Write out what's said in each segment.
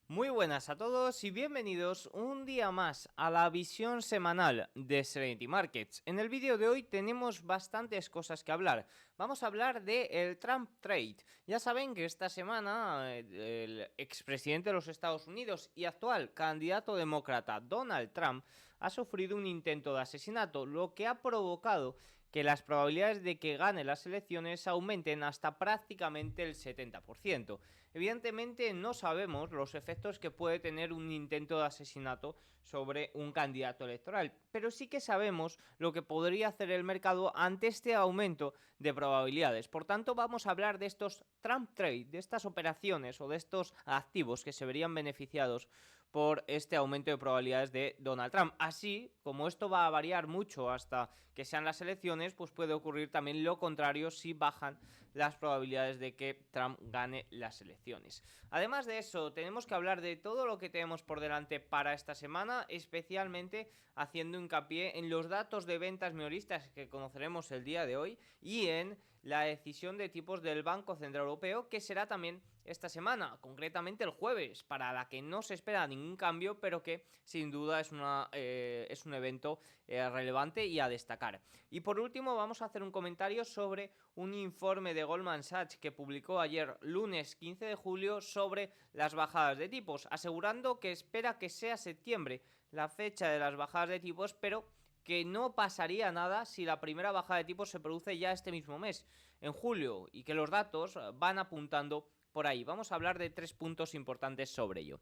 Muy buenas a todos y bienvenidos un día más a la visión semanal de Serenity Markets. En el vídeo de hoy tenemos bastantes cosas que hablar. Vamos a hablar del Trump Trade. Ya saben que esta semana el expresidente de los Estados Unidos y actual candidato demócrata Donald Trump ha sufrido un intento de asesinato, lo que ha provocado que las probabilidades de que gane las elecciones aumenten hasta prácticamente el 70%. Evidentemente no sabemos los efectos que puede tener un intento de asesinato sobre un candidato electoral, pero sí que sabemos lo que podría hacer el mercado ante este aumento de probabilidades. Por tanto, vamos a hablar de estos Trump Trade, de estas operaciones o de estos activos que se verían beneficiados por este aumento de probabilidades de Donald Trump. Así, como esto va a variar mucho hasta que sean las elecciones, pues puede ocurrir también lo contrario si bajan las probabilidades de que Trump gane las elecciones. Además de eso, tenemos que hablar de todo lo que tenemos por delante para esta semana, especialmente haciendo hincapié en los datos de ventas minoristas que conoceremos el día de hoy y en la decisión de tipos del Banco Central Europeo, que será también esta semana, concretamente el jueves, para la que no se espera ningún cambio, pero que sin duda es un evento relevante y a destacar. Y por último vamos a hacer un comentario sobre un informe de Goldman Sachs que publicó ayer lunes 15 de julio sobre las bajadas de tipos, asegurando que espera que sea septiembre la fecha de las bajadas de tipos, pero que no pasaría nada si la primera bajada de tipos se produce ya este mismo mes, en julio, y que los datos van apuntando por ahí. Vamos a hablar de 3 puntos importantes sobre ello.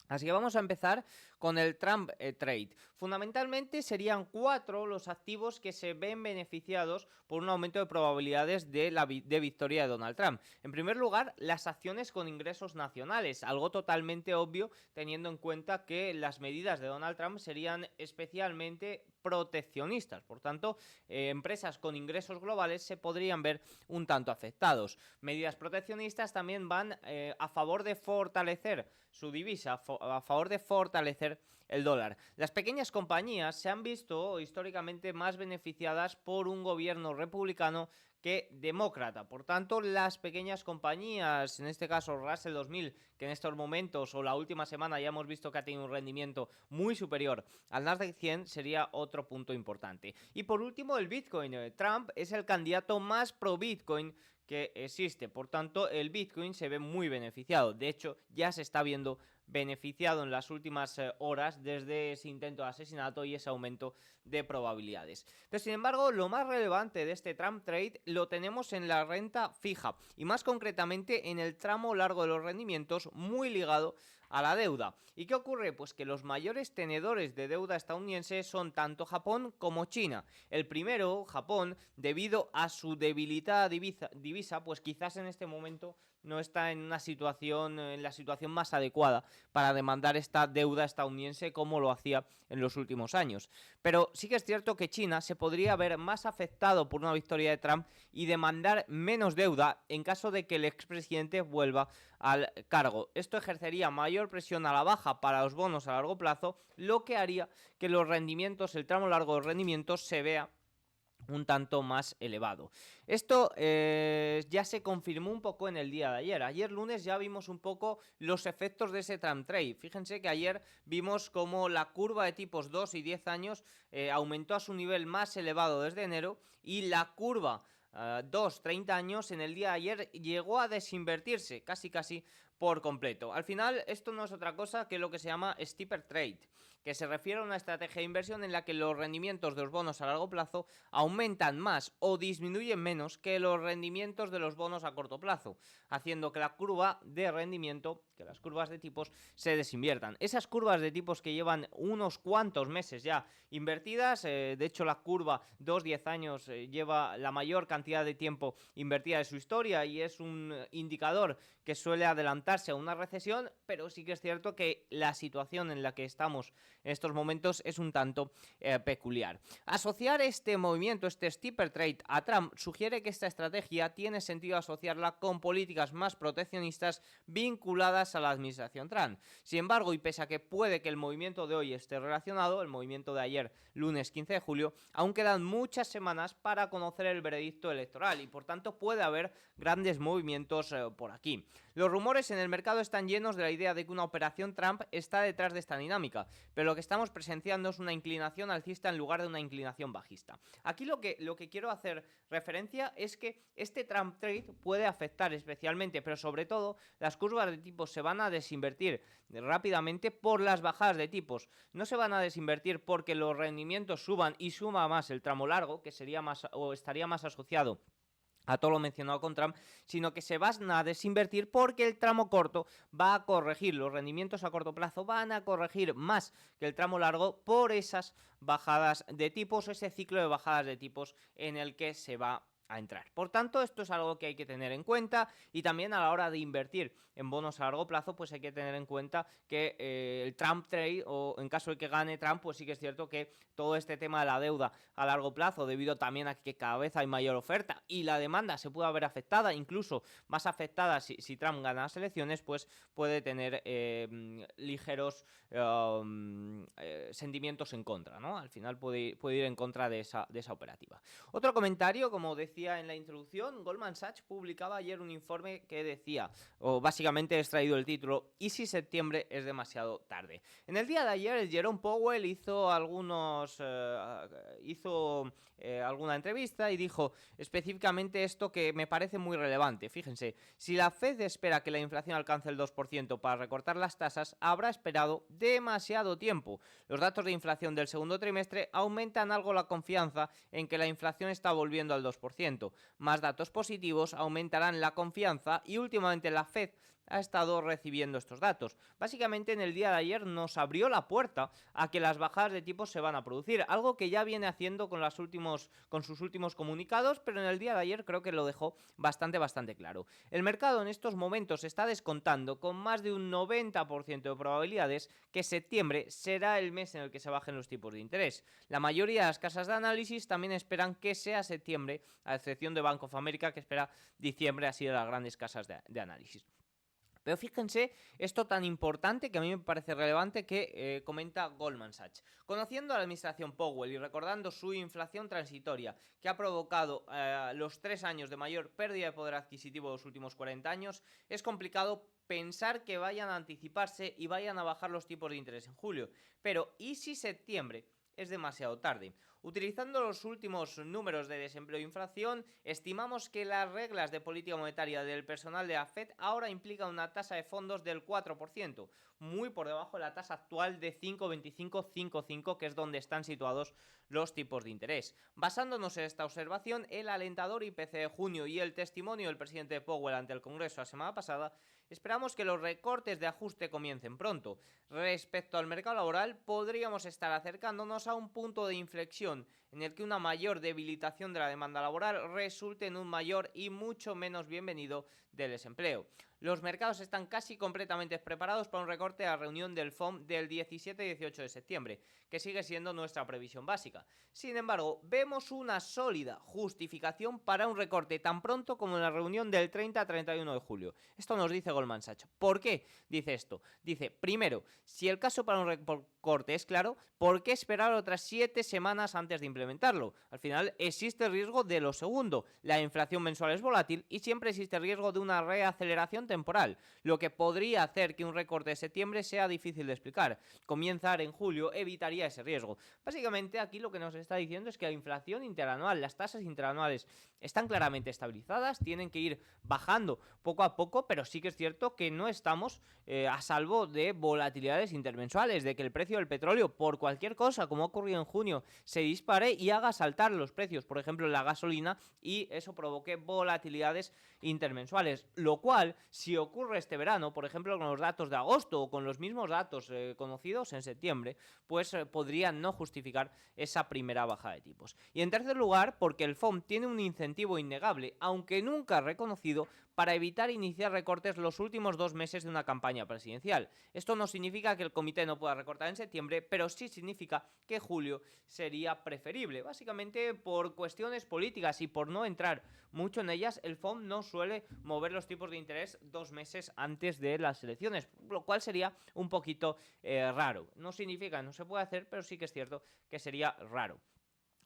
Así que vamos a empezar con el Trump Trade. Fundamentalmente serían 4 los activos que se ven beneficiados por un aumento de probabilidades de victoria de Donald Trump. En primer lugar, las acciones con ingresos nacionales, algo totalmente obvio teniendo en cuenta que las medidas de Donald Trump serían especialmente proteccionistas. Por tanto, empresas con ingresos globales se podrían ver un tanto afectados. Medidas proteccionistas también van a favor de fortalecer su divisa, a favor de fortalecer el dólar. Las pequeñas compañías se han visto históricamente más beneficiadas por un gobierno republicano que demócrata. Por tanto, las pequeñas compañías, en este caso Russell 2000, que en estos momentos o la última semana ya hemos visto que ha tenido un rendimiento muy superior al Nasdaq 100, sería otro punto importante. Y por último, el Bitcoin. Trump es el candidato más pro Bitcoin que existe, por tanto el Bitcoin se ve muy beneficiado, de hecho ya se está viendo beneficiado en las últimas horas desde ese intento de asesinato y ese aumento de probabilidades. Pero sin embargo, lo más relevante de este Trump Trade lo tenemos en la renta fija y más concretamente en el tramo largo de los rendimientos muy ligado a la deuda. ¿Y qué ocurre? Pues que los mayores tenedores de deuda estadounidense son tanto Japón como China. El primero, Japón, debido a su debilitada divisa, pues quizás en este momento no está en la situación más adecuada para demandar esta deuda estadounidense como lo hacía en los últimos años. Pero sí que es cierto que China se podría ver más afectado por una victoria de Trump y demandar menos deuda en caso de que el expresidente vuelva al cargo. Esto ejercería mayor presión a la baja para los bonos a largo plazo, lo que haría que los rendimientos, el tramo largo de rendimientos, se vea un tanto más elevado. Esto ya se confirmó un poco en el día de ayer. Ayer lunes ya vimos un poco los efectos de ese Trump Trade. Fíjense que ayer vimos como la curva de tipos 2 y 10 años aumentó a su nivel más elevado desde enero y la curva 30 años en el día de ayer llegó a desinvertirse casi por completo. Al final esto no es otra cosa que lo que se llama steeper trade, que se refiere a una estrategia de inversión en la que los rendimientos de los bonos a largo plazo aumentan más o disminuyen menos que los rendimientos de los bonos a corto plazo, haciendo que la curva de rendimiento, que las curvas de tipos se desinviertan. Esas curvas de tipos que llevan unos cuantos meses ya invertidas, de hecho la curva 2-10 años lleva la mayor cantidad de tiempo invertida de su historia y es un indicador que suele adelantarse a una recesión, pero sí que es cierto que la situación en la que estamos en estos momentos es un tanto peculiar. Asociar este movimiento, este steeper trade a Trump, sugiere que esta estrategia tiene sentido asociarla con políticas más proteccionistas vinculadas a la administración Trump. Sin embargo, y pese a que puede que el movimiento de hoy esté relacionado, el movimiento de ayer, lunes 15 de julio, aún quedan muchas semanas para conocer el veredicto electoral y por tanto puede haber grandes movimientos por aquí. Los rumores en el mercado están llenos de la idea de que una operación Trump está detrás de esta dinámica, pero lo que estamos presenciando es una inclinación alcista en lugar de una inclinación bajista. Aquí lo que quiero hacer referencia es que este Trump trade puede afectar especialmente, pero sobre todo, las curvas de tipos se van a desinvertir rápidamente por las bajadas de tipos. No se van a desinvertir porque los rendimientos suban y suma más el tramo largo, que sería más o estaría más asociado a todo lo mencionado con Trump, sino que se van a desinvertir porque el tramo corto va a corregir, los rendimientos a corto plazo van a corregir más que el tramo largo por esas bajadas de tipos, ese ciclo de bajadas de tipos en el que se va a entrar. Por tanto, esto es algo que hay que tener en cuenta, y también a la hora de invertir en bonos a largo plazo, pues hay que tener en cuenta que el Trump trade, o en caso de que gane Trump, pues sí que es cierto que todo este tema de la deuda a largo plazo, debido también a que cada vez hay mayor oferta y la demanda se puede ver afectada, incluso más afectada si Trump gana las elecciones, pues puede tener ligeros sentimientos en contra, ¿no? Al final puede ir en contra de esa operativa. Otro comentario, como decía en la introducción, Goldman Sachs publicaba ayer un informe que decía, o básicamente he extraído el título, ¿y si septiembre es demasiado tarde? En el día de ayer, Jerome Powell hizo alguna entrevista y dijo específicamente esto que me parece muy relevante. Fíjense, si la Fed espera que la inflación alcance el 2% para recortar las tasas, habrá esperado demasiado tiempo. Los datos de inflación del segundo trimestre aumentan algo la confianza en que la inflación está volviendo al 2%. Más datos positivos aumentarán la confianza y últimamente la Fed ha estado recibiendo estos datos. Básicamente en el día de ayer nos abrió la puerta a que las bajadas de tipos se van a producir, algo que ya viene haciendo con sus últimos comunicados, pero en el día de ayer creo que lo dejó bastante claro. El mercado en estos momentos está descontando con más de un 90% de probabilidades que septiembre será el mes en el que se bajen los tipos de interés. La mayoría de las casas de análisis también esperan que sea septiembre, a excepción de Bank of America, que espera diciembre, así de las grandes casas de análisis. Pero fíjense esto tan importante que a mí me parece relevante que comenta Goldman Sachs. Conociendo a la administración Powell y recordando su inflación transitoria que ha provocado los 3 años de mayor pérdida de poder adquisitivo de los últimos 40 años, es complicado pensar que vayan a anticiparse y vayan a bajar los tipos de interés en julio. Pero ¿y si septiembre es demasiado tarde? Utilizando los últimos números de desempleo e inflación, estimamos que las reglas de política monetaria del personal de la Fed ahora implican una tasa de fondos del 4%, muy por debajo de la tasa actual de 5,25-5,5, que es donde están situados los tipos de interés. Basándonos en esta observación, el alentador IPC de junio y el testimonio del presidente Powell ante el Congreso la semana pasada, esperamos que los recortes de ajuste comiencen pronto. Respecto al mercado laboral, podríamos estar acercándonos a un punto de inflexión en el que una mayor debilitación de la demanda laboral resulte en un mayor y mucho menos bienvenido del desempleo. Los mercados están casi completamente preparados para un recorte a la reunión del FOMC del 17 y 18 de septiembre, que sigue siendo nuestra previsión básica. Sin embargo, vemos una sólida justificación para un recorte tan pronto como en la reunión del 30-31 de julio. Esto nos dice Goldman Sachs. ¿Por qué dice esto? Dice, primero, si el caso para un recorte es claro, ¿por qué esperar otras 7 semanas antes de implementarlo? Al final existe el riesgo de lo segundo. La inflación mensual es volátil y siempre existe el riesgo de una reaceleración temporal, lo que podría hacer que un recorte de septiembre sea difícil de explicar. Comenzar en julio evitaría ese riesgo. Básicamente aquí lo que nos está diciendo es que la inflación interanual, las tasas interanuales están claramente estabilizadas, tienen que ir bajando poco a poco, pero sí que es cierto que no estamos a salvo de volatilidades intermensuales, de que el precio del petróleo por cualquier cosa, como ha ocurrido en junio, se dispare y haga saltar los precios, por ejemplo en la gasolina, y eso provoque volatilidades intermensuales, lo cual, si ocurre este verano, por ejemplo con los datos de agosto o con los mismos datos conocidos en septiembre, pues podrían no justificar esa primera baja de tipos. Y en tercer lugar, porque el FOMC tiene un incentivo innegable, aunque nunca reconocido, para evitar iniciar recortes los últimos 2 meses de una campaña presidencial. Esto no significa que el comité no pueda recortar en septiembre, pero sí significa que julio sería preferible. Básicamente por cuestiones políticas y por no entrar mucho en ellas, el FOMC no suele mover los tipos de interés 2 meses antes de las elecciones, lo cual sería un poquito raro. No significa que no se puede hacer, pero sí que es cierto que sería raro.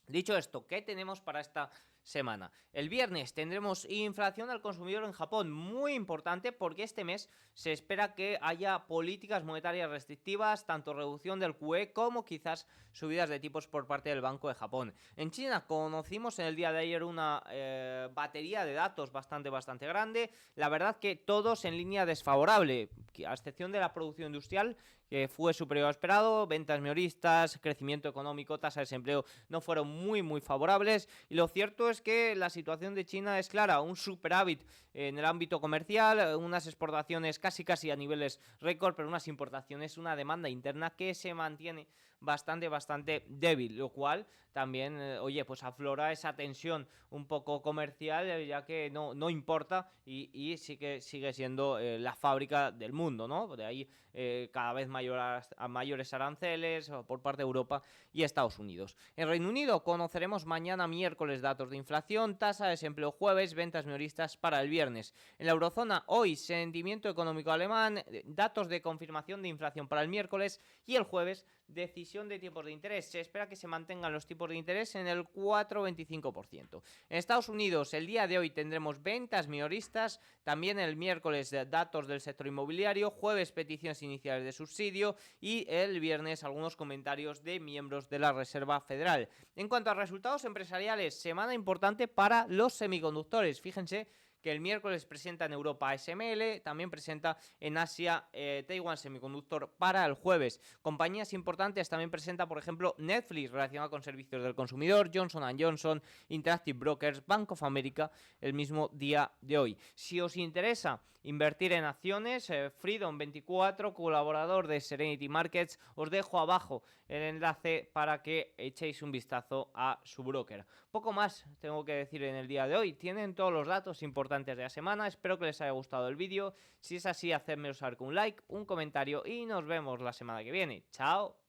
Dicho esto, ¿qué tenemos para esta semana. El viernes tendremos inflación al consumidor en Japón, muy importante porque este mes se espera que haya políticas monetarias restrictivas, tanto reducción del QE como quizás subidas de tipos por parte del Banco de Japón. En China conocimos en el día de ayer una batería de datos bastante grande, la verdad que todos en línea desfavorable, a excepción de la producción industrial, que fue superior a esperado, ventas minoristas, crecimiento económico, tasa de desempleo no fueron muy favorables, y lo cierto es que la situación de China es clara, un superávit en el ámbito comercial, unas exportaciones casi a niveles récord, pero unas importaciones, una demanda interna que se mantiene bastante débil, lo cual también, pues aflora esa tensión un poco comercial, ya que no importa y sí que sigue siendo la fábrica del mundo, ¿no? De ahí cada vez mayores aranceles por parte de Europa y Estados Unidos. En Reino Unido conoceremos mañana miércoles datos de inflación, tasa de desempleo jueves, ventas minoristas para el viernes. En la eurozona hoy sentimiento económico alemán, datos de confirmación de inflación para el miércoles y el jueves decisión de tipos de interés. Se espera que se mantengan los tipos de interés en el 4,25%. En Estados Unidos el día de hoy tendremos ventas minoristas, también el miércoles datos del sector inmobiliario, jueves peticiones iniciales de subsidio y el viernes algunos comentarios de miembros de la Reserva Federal. En cuanto a resultados empresariales, semana importante para los semiconductores. Fíjense que el miércoles presenta en Europa ASML, también presenta en Asia Taiwan Semiconductor para el jueves. Compañías importantes también presenta, por ejemplo, Netflix relacionado con servicios del consumidor, Johnson & Johnson, Interactive Brokers, Bank of America el mismo día de hoy. Si os interesa invertir en acciones, Freedom24, colaborador de Serenity Markets, os dejo abajo el enlace para que echéis un vistazo a su broker. Poco más tengo que decir en el día de hoy. Tienen todos los datos importantes de la semana. Espero que les haya gustado el vídeo. Si es así, hacedmelo saber con un like, un comentario y nos vemos la semana que viene. ¡Chao!